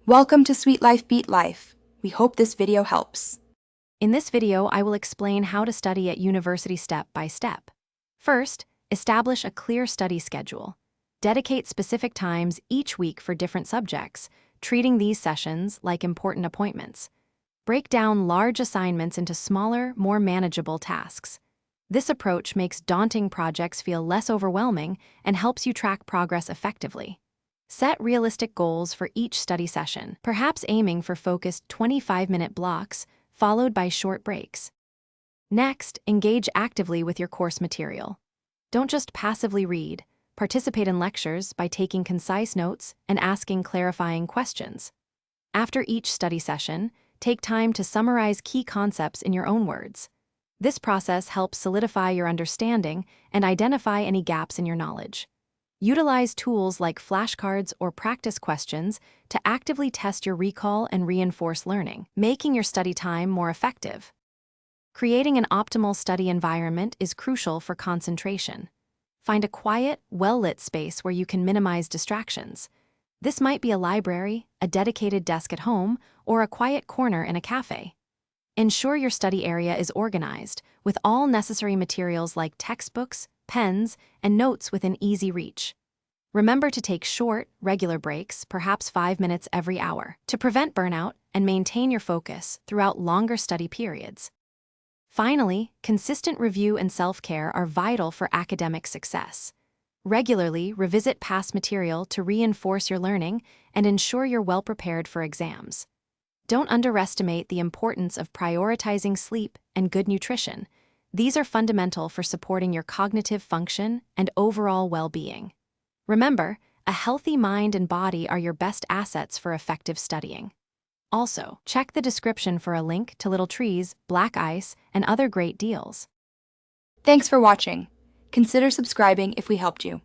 Welcome to Sweet Life Beat Life. We hope this video helps. In this video, I will explain how to study at university step by step. First, establish a clear study schedule. Dedicate specific times each week for different subjects, treating these sessions like important appointments. Break down large assignments into smaller, more manageable tasks. This approach makes daunting projects feel less overwhelming and helps you track progress effectively. Set realistic goals for each study session, perhaps aiming for focused 25-minute blocks, followed by short breaks. Next, engage actively with your course material. Don't just passively read. Participate in lectures by taking concise notes and asking clarifying questions. After each study session, take time to summarize key concepts in your own words. This process helps solidify your understanding and identify any gaps in your knowledge. Utilize tools like flashcards or practice questions to actively test your recall and reinforce learning, making your study time more effective. Creating an optimal study environment is crucial for concentration. Find a quiet, well-lit space where you can minimize distractions. This might be a library, a dedicated desk at home, or a quiet corner in a cafe. Ensure your study area is organized, with all necessary materials like textbooks, pens, and notes within easy reach. Remember to take short, regular breaks, perhaps 5 minutes every hour, to prevent burnout and maintain your focus throughout longer study periods. Finally, consistent review and self-care are vital for academic success. Regularly revisit past material to reinforce your learning and ensure you're well prepared for exams. Don't underestimate the importance of prioritizing sleep and good nutrition. These are fundamental for supporting your cognitive function and overall well-being. Remember, a healthy mind and body are your best assets for effective studying. Also, check the description for a link to Little Trees, Black Ice, and other great deals. Thanks for watching. Consider subscribing if we helped you.